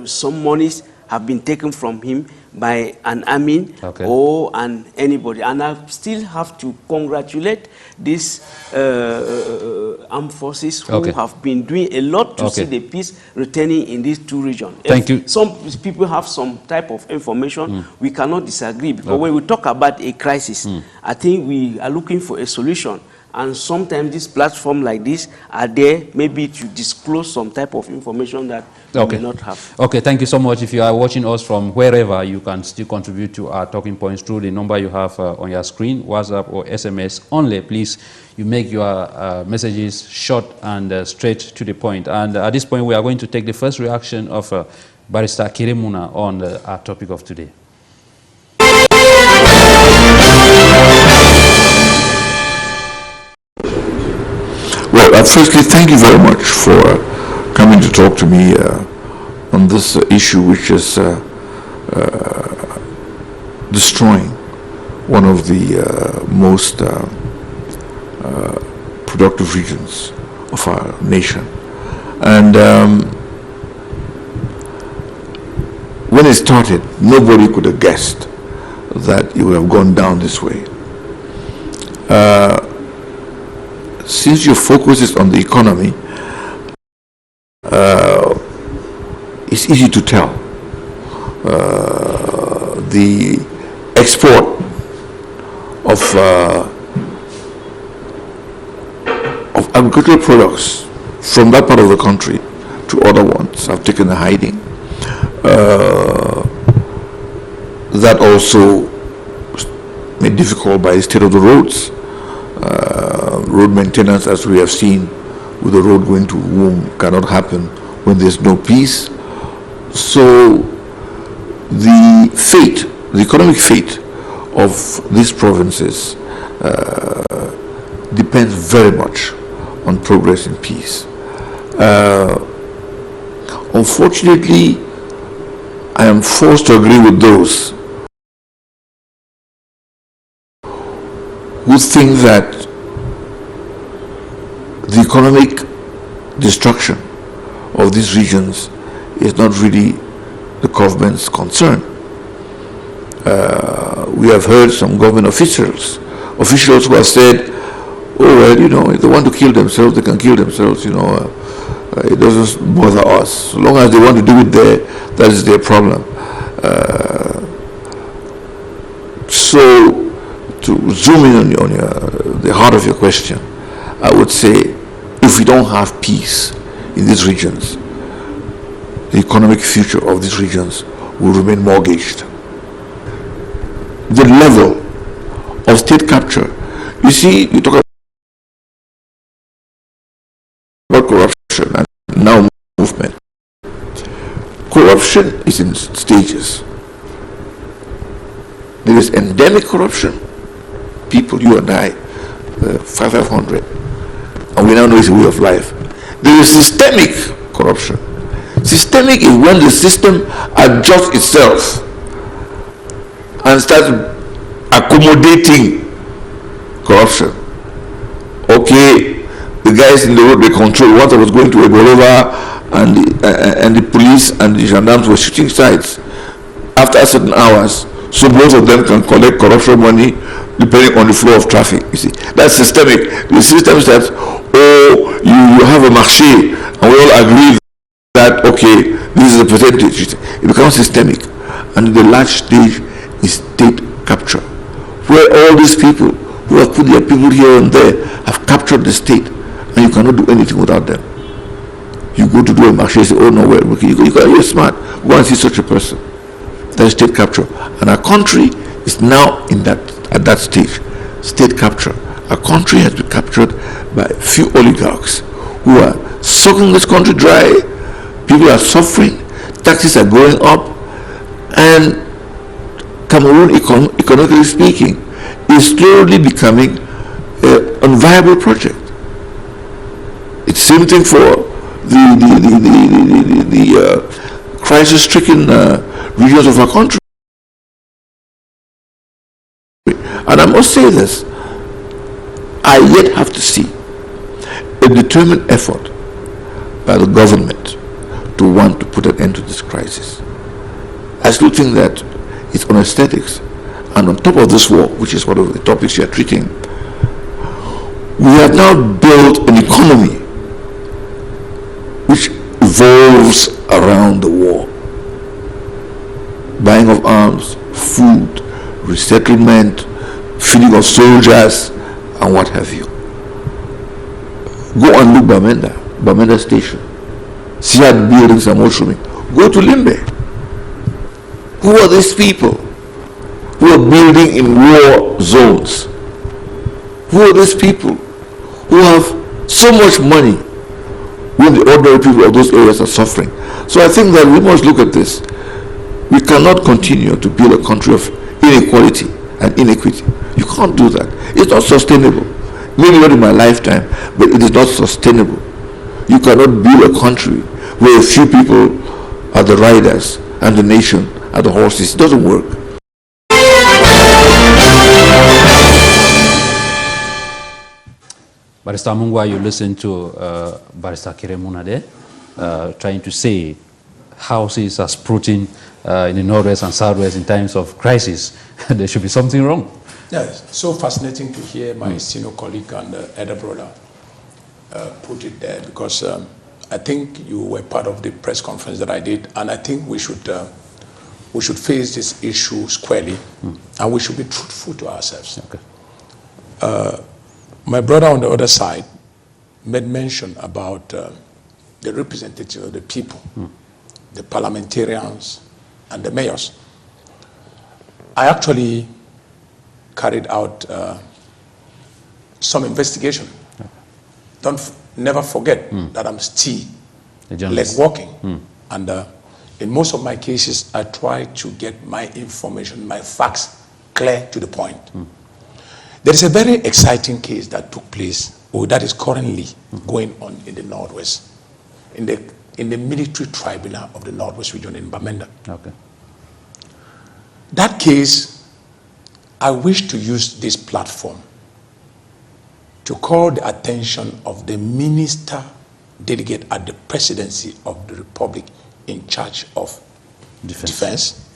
some monies have been taken from him by an Amin,
okay,
or anybody. And I still have to congratulate these armed forces who
okay,
have been doing a lot to
okay,
see the peace returning in these two regions.
Thank you.
Some people have some type of information, we cannot disagree, because when we talk about a crisis, I think we are looking for a solution. And sometimes this platform like this are there maybe to disclose some type of information that we may not have.
Okay, thank you so much. If you are watching us from wherever, you can still contribute to our talking points through the number you have on your screen, WhatsApp or SMS only. Please, you make your messages short and straight to the point. And at this point, we are going to take the first reaction of Barrister Kiremuna on our topic of today.
Well, firstly, thank you very much for coming to talk to me on this issue, which is destroying one of the most productive regions of our nation. And when it started, nobody could have guessed that it would have gone down this way. Since your focus is on the economy, it's easy to tell. The export of agricultural products from that part of the country to other ones have taken a hiding. That also made difficult by the state of the roads. Road maintenance, as we have seen with the road going to Womb, cannot happen when there's no peace. So the fate, the economic fate of these provinces depends very much on progress in peace. Unfortunately, I am forced to agree with those who think that the economic destruction of these regions is not really the government's concern. We have heard some government officials who have said, oh, well, you know, if they want to kill themselves, they can kill themselves, you know, it doesn't bother us. So long as they want to do it there, that is their problem. So, to zoom in on the heart of your question, I would say, if we don't have peace in these regions, the economic future of these regions will remain mortgaged. The level of state capture, you see, you talk about corruption and now movement. Corruption is in stages. There is endemic corruption. People, you and I, 500, and we now know it's a way of life. There is systemic corruption. Systemic is when the system adjusts itself and starts accommodating corruption. Okay, the guys in the road, they control. Once I was going to Egorova, and the police and the gendarmes were shooting sides after certain hours, so both of them can collect corruption money, depending on the flow of traffic. You see, that's systemic. The system is that, oh, you have a marché, and we all agree that, okay, this is a percentage. It becomes systemic. And the large stage is state capture, where all these people who have put their people here and there have captured the state, and you cannot do anything without them. You go to do a marché, you say, oh no, you're smart, go and see such a person. That is state capture. And our country is now at that stage, state capture. Our country has been captured by a few oligarchs who are sucking this country dry. People are suffering, taxes are going up, and Cameroon, economically speaking, is slowly becoming an unviable project. It's the same thing for the crisis-stricken regions of our country. And I must say this, I yet have to see a determined effort by the government to want to put an end to this crisis. I still think that it's on aesthetics, and on top of this war, which is one of the topics you are treating, we have now built an economy which evolves around the war. Buying of arms, food, resettlement, feeding of soldiers, and what have you. Go and look Bamenda Station. See how the buildings are mushrooming. Go to Limbe. Who are these people who are building in war zones? Who are these people who have so much money when the ordinary people of those areas are suffering? So I think that we must look at this. We cannot continue to build a country of inequality and inequity. You can't do that. It's not sustainable. Maybe not in my lifetime, but it is not sustainable. You cannot build a country where a few people are the riders and the nation are the horses. It doesn't work.
Barrister AMUNGWA, you listen to Barrister Kiremuna there, trying to say houses are sprouting in the northwest and southwest in times of crisis. There should be something wrong.
Yes, so fascinating to hear my senior colleague and elder brother put it there, because I think you were part of the press conference that I did, and I think we should face this issue squarely, and we should be truthful to ourselves.
Okay.
My brother on the other side made mention about the representatives of the people, the parliamentarians, and the mayors. I actually carried out some investigation. Never forget that I'm still leg walking, and in most of my cases, I try to get my information, my facts clear to the point. There is a very exciting case that took place, or that is currently going on in the Northwest, in the military tribunal of the Northwest region in Bamenda.
Okay.
That case, I wish to use this platform to call the attention of the minister delegate at the presidency of the Republic in charge of Defense,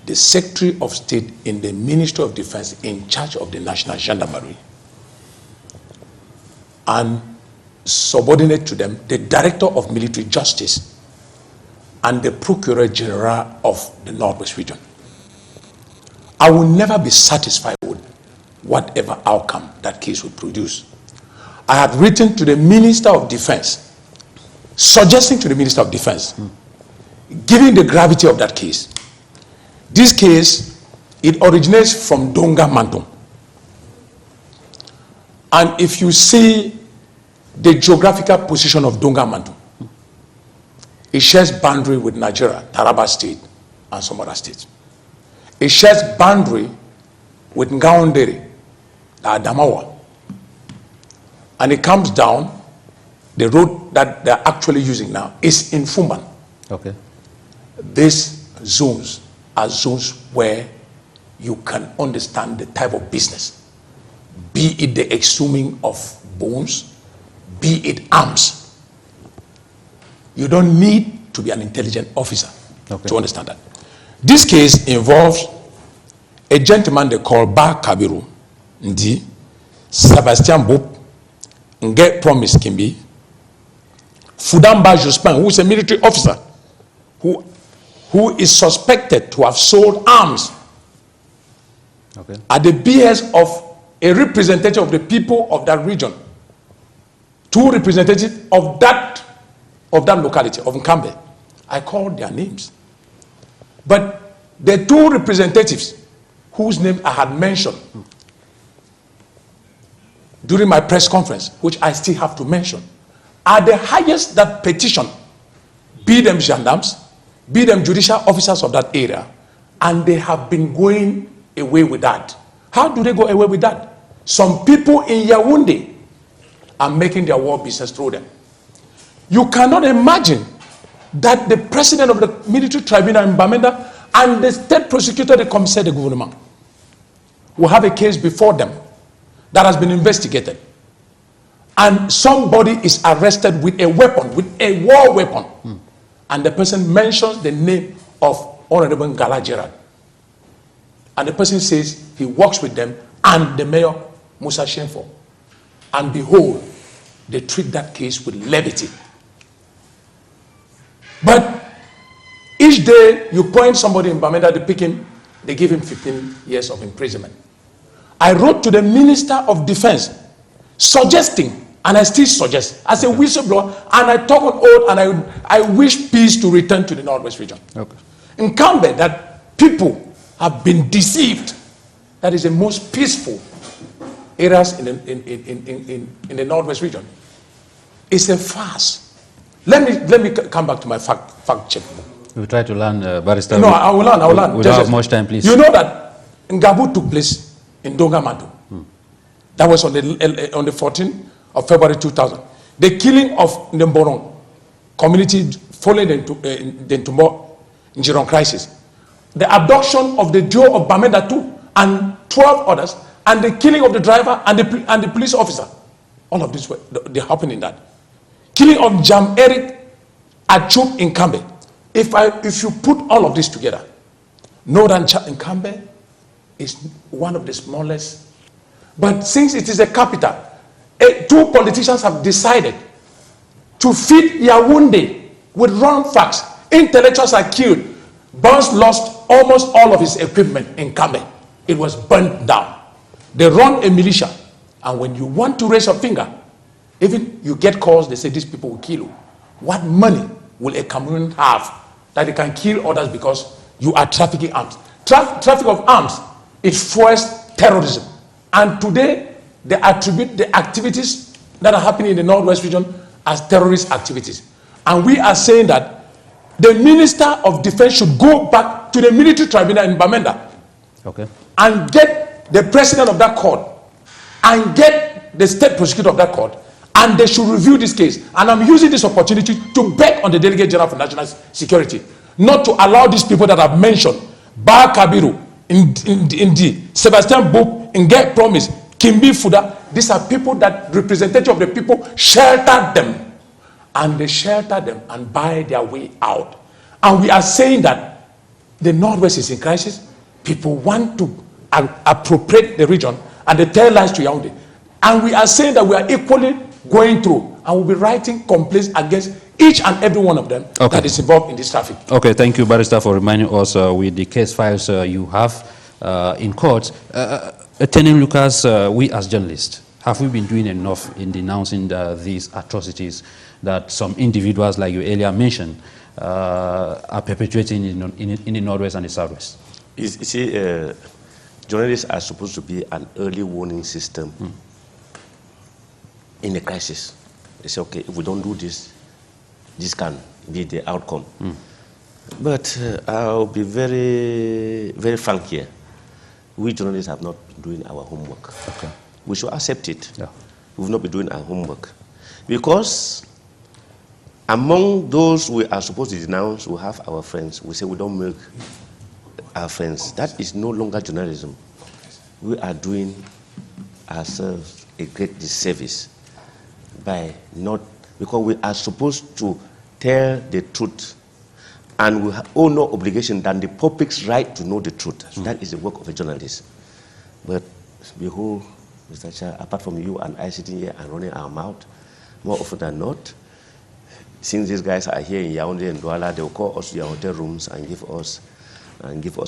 the Secretary of State in the Ministry of Defense in charge of the National Gendarmerie, and subordinate to them, the Director of Military Justice and the Procurator General of the Northwest region. I will never be satisfied with whatever outcome that case will produce. I have written to the Minister of Defense, suggesting to the Minister of Defense, given the gravity of that case. This case, it originates from Donga Mantum. And if you see the geographical position of Donga Mantum, it shares boundary with Nigeria, Taraba State, and some other states. It shares boundary with Ngaoundere, Adamawa. And it comes down, the road that they're actually using now is in Fumban.
Okay.
These zones are zones where you can understand the type of business, be it the exhuming of bones, be it arms. You don't need to be an intelligent officer to understand that. This case involves a gentleman they call Ba Kabiru, Ndi, Sebastian Boop, Nge Promise Kimbi, Fudamba Jospin, who is a military officer, who is suspected to have sold arms at the behest of a representative of the people of that region, 2 representatives of that locality, of Nkambe. I called their names. But the 2 representatives whose names I had mentioned during my press conference, which I still have to mention, are the highest that petition, be them gendarmes, be them judicial officers of that area, and they have been going away with that. How do they go away with that? Some people in Yaoundé are making their war business through them. You cannot imagine that the president of the military tribunal in Bamenda and the state prosecutor, the commissaire de gouvernement, will have a case before them that has been investigated. And somebody is arrested with a weapon, with a war weapon. And the person mentions the name of Honorable Ngala Gerard. And the person says he works with them and the mayor, Musa Shenfo. And behold, they treat that case with levity. But each day you point somebody in Bamenda, they pick him, they give him 15 years of imprisonment. I wrote to the Minister of Defense suggesting, and I still suggest, as a whistleblower, and I talk on oath, and I wish peace to return to the Northwest region. In Nkambe, that people have been deceived. That is the most peaceful areas in the Northwest region. It's a farce. Let me come back to my fact check.
We try to learn, Barrister.
No, I will learn.
We don't have much time, please.
You know that Ngabu took place in Dongamadu. That was on the 14th of February 2000. The killing of Ndemborong community following the Ntumbo Njiron crisis. The abduction of the duo of Bamenda 2 and 12 others, and the killing of the driver and the police officer. All of this they happened in that. Killing of Jam Eric Achuk in Nkambe. If you put all of this together, Northern Nkambe is one of the smallest. But since it is a capital, 2 politicians have decided to feed Yaoundé with wrong facts. Intellectuals are killed. Burns lost almost all of his equipment in Nkambe. It was burnt down. They run a militia. And when you want to raise a finger, even you get calls, they say these people will kill you. What money will a Cameroonian have that they can kill others because you are trafficking arms? Traffic of arms, it fuels terrorism. And today, they attribute the activities that are happening in the Northwest region as terrorist activities. And we are saying that the Minister of Defense should go back to the military tribunal in Bamenda and get the president of that court and get the state prosecutor of that court, and they should review this case. And I'm using this opportunity to beg on the Delegate General for National Security not to allow these people that I've mentioned, Ba Kabiru, Indi, Sebastian Boop, Nge Promise, Kimbi Fuda, these are people that representative of the people sheltered them. And they shelter them and buy their way out. And we are saying that the Northwest is in crisis. People want to appropriate the region and they tell lies to Yaoundé. And we are saying that we are equally going through and we'll be writing complaints against each and every one of them that is involved in this traffic.
Okay, thank you, Barrister, for reminding us with the case files you have in court. Tenem Lucas, we as journalists, have we been doing enough in denouncing these atrocities that some individuals, like you earlier mentioned, are perpetuating in the Northwest and the Southwest?
You see, journalists are supposed to be an early warning system in a crisis. They say, okay, if we don't do this, this can be the outcome. But I'll be very, very frank here. We journalists have not been doing our homework. We should accept it. We've not been doing our homework. Because among those we are supposed to denounce, we have our friends. We say we don't milk our friends. That is no longer journalism. We are doing ourselves a great disservice by not, because we are supposed to tell the truth, and we owe no obligation than the public's right to know the truth. That is the work of a journalist. But behold, Mr. Chia, apart from you and I sitting here and running our mouth, more often than not, since these guys are here in Yaoundé and Douala, they will call us to their hotel rooms and give us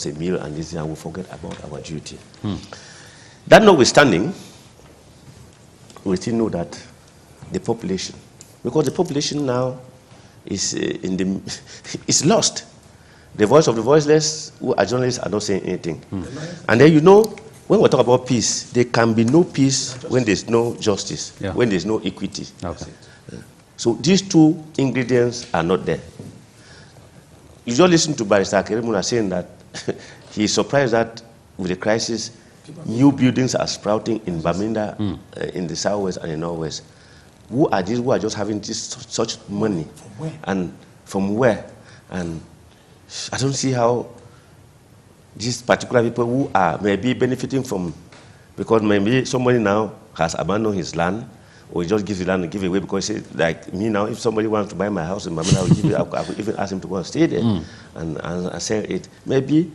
a meal and this, and we forget about our duty. That notwithstanding, we still know that the population, because the population now is is lost. The voice of the voiceless, who are journalists, are not saying anything. And then, you know, when we talk about peace, there can be no peace when there's no justice, when there's no equity.
Okay.
So these two ingredients are not there. You just listen to Barrister Kerimuna saying that he is surprised that with the crisis, new buildings are sprouting in Bamenda, in the southwest and the northwest. Who are these who are just having such money?
From where?
And from where? And I don't see how these particular people who are maybe benefiting from, because maybe somebody now has abandoned his land, or he just gives the land and give it away because, like me now, if somebody wants to buy my house in Bamenda, I will even ask him to go and stay there and sell it. Maybe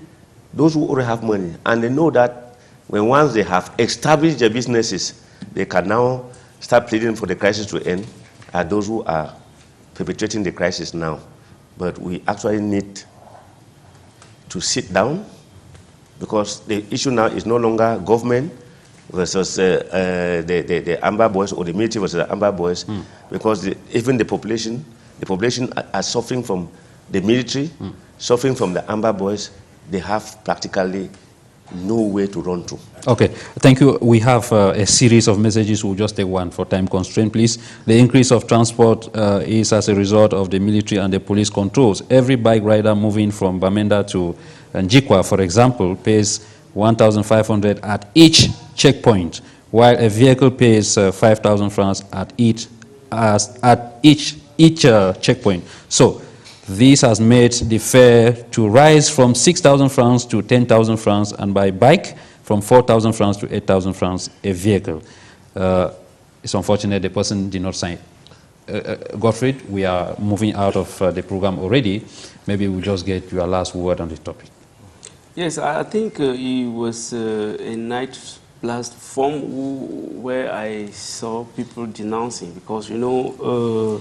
those who already have money, and they know that when once they have established their businesses, they can now start pleading for the crisis to end, are those who are perpetrating the crisis now. But we actually need to sit down, because the issue now is no longer government versus the Amber Boys, or the military versus the Amber Boys, because even the population are suffering from the military, suffering from the Amber Boys. They have practically no way to run to.
Okay, thank you. We have a series of messages. We'll just take one for time constraint, please. The increase of transport is as a result of the military and the police controls. Every bike rider moving from Bamenda to Njikwa, for example, pays 1,500 at each checkpoint, while a vehicle pays 5,000 francs at each checkpoint. So this has made the fare to rise from 6,000 francs to 10,000 francs, and by bike from 4,000 francs to 8,000 francs a vehicle. It's unfortunate the person did not sign. GODFRED, we are moving out of the program already. Maybe we'll just get your last word on this topic.
Yes, I think it was a night platform where I saw people denouncing, because, you know,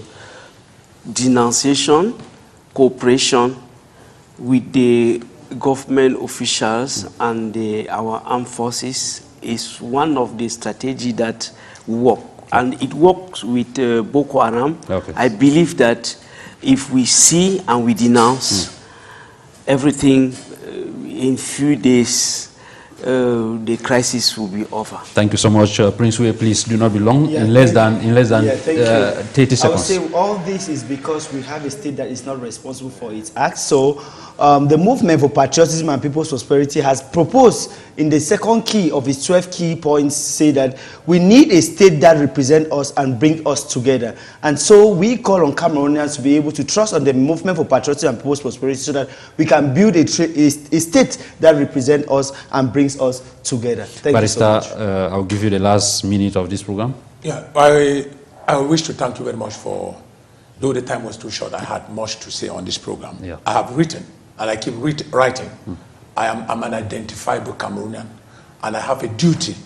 denunciation, cooperation with the government officials and our armed forces is one of the strategies that work. And it works with Boko Haram. Okay. I believe that if we see and we denounce everything, in few days, the crisis will be over.
Thank you so much, PRINCEWIL. Please do not be long. In less than 30 seconds.
I would say all this is because we have a state that is not responsible for its acts. So the Movement for Patriotism and People's Prosperity has proposed in the second key of its 12 key points, say that we need a state that represents us and bring us together. And so we call on Cameroonians to be able to trust on the Movement for Patriotism and People's Prosperity, so that we can build a state that represents us and brings us together. Thank you so much.
Barrister, I'll give you the last minute of this program.
Yeah, I wish to thank you very much for, though the time was too short, I had much to say on this program. Yeah. I have written, and I keep writing. I'm an identifiable Cameroonian, and I have a duty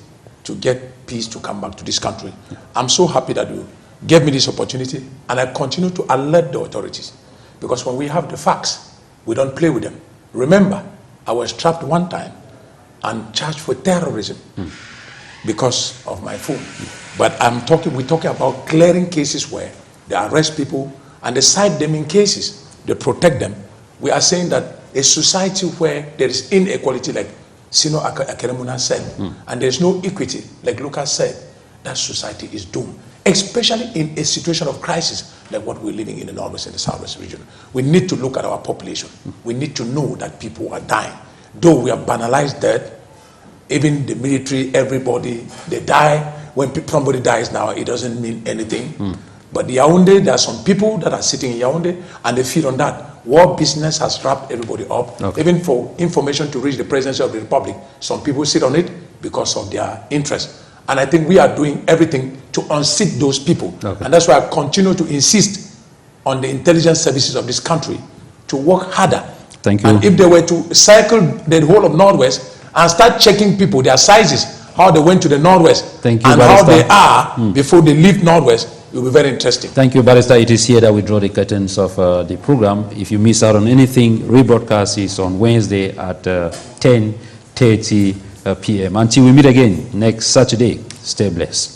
to get peace to come back to this country. I'm so happy that you gave me this opportunity, and I continue to alert the authorities, because when we have the facts, we don't play with them. Remember, I was trapped one time and charged for terrorism because of my phone. But we're talking about clearing cases where they arrest people and they cite them in cases, they protect them. We are saying that a society where there is inequality, like Sino Akeremuna said, and there's no equity, like Lucas said, that society is doomed, especially in a situation of crisis like what we're living in the Northwest and the Southwest region. We need to look at our population. We need to know that people are dying. Though we have banalized death, even the military, everybody, they die. When somebody dies now, it doesn't mean anything. But the Yaoundé, there are some people that are sitting in Yaoundé and they feed on that. War business has wrapped everybody up. Okay. Even for information to reach the presidency of the Republic, some people sit on it because of their interest. And I think we are doing everything to unseat those people. Okay. And that's why I continue to insist on the intelligence services of this country to work harder.
Thank you.
And if they were to cycle the whole of Northwest and start checking people, their sizes, how they went to the Northwest,
Thank you,
and how
Barrister.
they are before they leave Northwest. It will be very interesting.
Thank you, Barrister. It is here that we draw the curtains of the program. If you miss out on anything, rebroadcast is on Wednesday at 10:30 p.m. Until we meet again next Saturday, stay blessed.